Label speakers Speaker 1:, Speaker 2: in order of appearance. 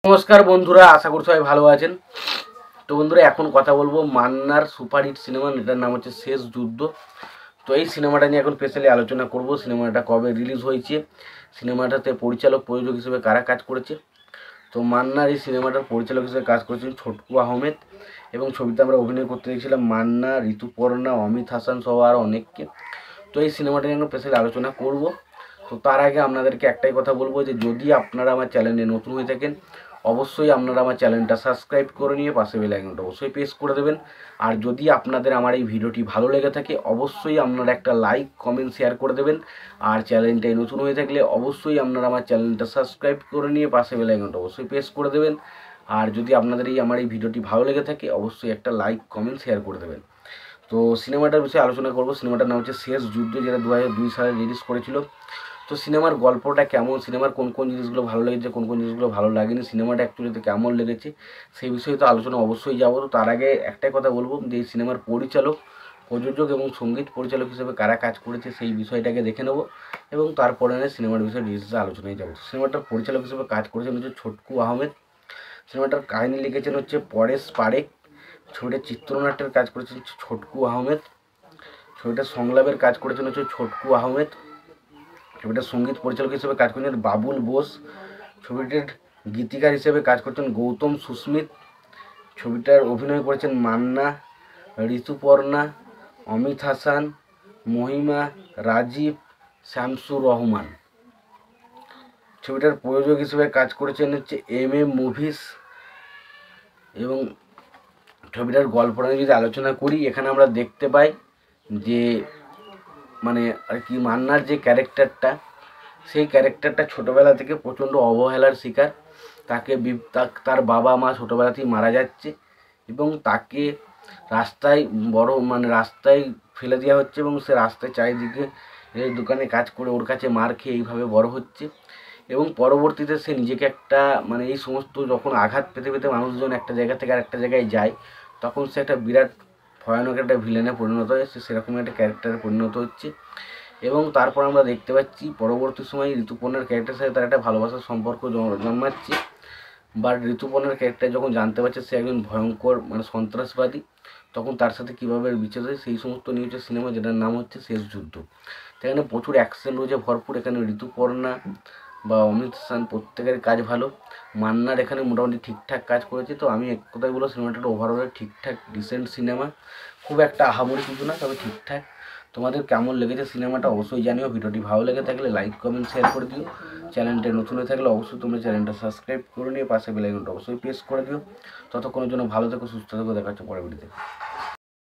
Speaker 1: নমস্কার বন্ধুরা, আশা করি সবাই ভালো আছেন। তো বন্ধুরা, এখন কথা বলবো মান্নার সুপারহিট সিনেমা, এটার নাম হচ্ছে শেষ যুদ্ধ। তো এই সিনেমাটা নিয়ে এখন স্পেশালি আলোচনা করব। সিনেমাটা কবে রিলিজ হয়েছে, সিনেমাটাতে পরিচালক প্রযোজক হিসেবে কারা কাজ করেছে। তো মান্নার এই সিনেমাটার পরিচালক হিসেবে কাজ করেছেন ছোটকু আহমেদ, এবং ছবিতে আমরা অভিনয় করতে দেখছিলাম মান্না, ঋতুপর্ণা, অমিত হাসান সহ আরও অনেককে। তো এই সিনেমাটা নিয়ে এখন স্পেশালি আলোচনা করব। তো তার আগে আপনাদেরকে একটাই কথা বলবো যে যদি আপনারা আমার চ্যানেলে নতুন হয়ে থাকেন, অবশ্যই আপনারা আমার চ্যানেলটা সাবস্ক্রাইব করে নিয়ে পাশে বেল আইকনটা অবশ্যই প্রেস করে দেবেন। আর যদি আপনাদের আমার এই ভিডিওটি ভালো লেগে থাকে, অবশ্যই আপনারা একটা লাইক, কমেন্ট, শেয়ার করে দেবেন। আর চ্যানেলটাই নতুন হয়ে থাকলে অবশ্যই আপনারা আমার চ্যানেলটা সাবস্ক্রাইব করে নিয়ে পাশে বেল আইকনটা অবশ্যই প্রেস করে দেবেন। আর যদি আপনাদের আমার এই ভিডিওটি ভালো লেগে থাকে, অবশ্যই একটা লাইক, কমেন্ট, শেয়ার করে দেবেন। তো সিনেমাটার বিষয়ে আলোচনা করব। সিনেমাটার নাম হচ্ছে শেষ যুদ্ধ, যেটা 2002 সালে রিলিজ করেছিল। তো সিনেমার গল্পটা কেমন, সিনেমার কোন কোন জিনিসগুলো ভালো লেগেছে, কোন কোন জিনিসগুলো ভালো লাগেনি, সিনেমাটা অ্যাকচুয়ালিতে কেমন লেগেছে, সেই বিষয়ে তো আলোচনা অবশ্যই যাবো। তো তার আগে একটাই কথা বলবো যে এই সিনেমার পরিচালক, প্রযোজক এবং সঙ্গীত পরিচালক হিসেবে কারা কাজ করেছে সেই বিষয়টাকে দেখে নেবো, এবং তারপরে সিনেমার বিষয়ে ডিটেলসে আলোচনায় যাবো। সিনেমাটার পরিচালক হিসেবে কাজ করেছেন হচ্ছে ছোটকু আহমেদ। সিনেমাটার কাহিনী লিখেছেন হচ্ছে পরেশ পারেখ। ছবিটার চিত্রনাট্যের কাজ করেছেন ছোটকু আহমেদ। ছবিটার সংলাপের কাজ করেছেন হচ্ছে ছোটকু আহমেদ। ছবিটার সঙ্গীত পরিচালক হিসেবে কাজ করেছেন বাবুল বোস। ছবিটির গীতিকার হিসেবে কাজ করছেন গৌতম সুস্মিত। ছবিটার অভিনয় করেছেন মান্না, ঋতুপর্ণা, অমিত হাসান, মহিমা, রাজীব, শামসুর রহমান। ছবিটার প্রযোজক হিসেবে কাজ করেছেন হচ্ছে MM মুভিস। এবং ছবিটার গল্পটা নিয়ে যদি আলোচনা করি, এখানে আমরা দেখতে পাই যে মানে আর কি মান্নার যে ক্যারেক্টারটা, সেই ক্যারেক্টারটা ছোটোবেলা থেকে প্রচণ্ড অবহেলার শিকার। তাকে তার বাবা মা ছোটোবেলাতেই মারা যাচ্ছে, এবং তাকে রাস্তায় রাস্তায় ফেলে দেওয়া হচ্ছে, এবং সে রাস্তায় চারিদিকে দোকানে কাজ করে ওর কাছে মার খেয়ে এইভাবে বড় হচ্ছে। এবং পরবর্তীতে সে নিজেকে একটা এই সমস্ত যখন আঘাত পেতে পেতে মানুষজন একটা জায়গা থেকে আরেকটা জায়গায় যায়, তখন সে একটা বিরাট ভয়ানক একটা ভিলেনে পরিণত হয়। সে সেরকম একটা ক্যারেক্টারে পরিণত হচ্ছে। এবং তারপর আমরা দেখতে পাচ্ছি পরবর্তী সময়ে ঋতুপর্ণার ক্যারেক্টারের সাথে তার একটা ভালোবাসার সম্পর্ক জন্মাচ্ছে। বাট ঋতুপর্ণার ক্যারেক্টার যখন জানতে পারছে সে একজন ভয়ঙ্কর সন্ত্রাসবাদী, তখন তার সাথে কীভাবে বিচার হয় সেই সমস্ত নিয়ে হচ্ছে সিনেমা, যেটার নাম হচ্ছে শেষ যুদ্ধ। সেখানে প্রচুর অ্যাকশন রয়েছে ভরপুর। এখানে ঋতুপর্ণা বা অমিত হাসান প্রত্যেকের কাজ ভালো। মান্নার এখানে মোটামুটি ঠিকঠাক কাজ করেছে। তো আমি এক কথায় বলবো সিনেমাটা ওভারঅল ঠিকঠাক ডিসেন্ট সিনেমা, খুব একটা আহামরি কিছু না, তবে ঠিকঠাক। তোমাদের কেমন লেগেছে সিনেমাটা অবশ্যই জানিও। ভিডিওটি ভালো লেগে থাকলে লাইক, কমেন্ট, শেয়ার করে দিও। চ্যানেলটা নতুন হয়ে থাকলে অবশ্যই তোমরা চ্যানেলটা সাবস্ক্রাইব করে নিয়ে পাশে বেল আইকনটা অবশ্যই প্রেস করে দিও। ততক্ষণের জন্য ভালো থেকো, সুস্থ থেকো, দেখা হচ্ছে পরের ভিডিওতে।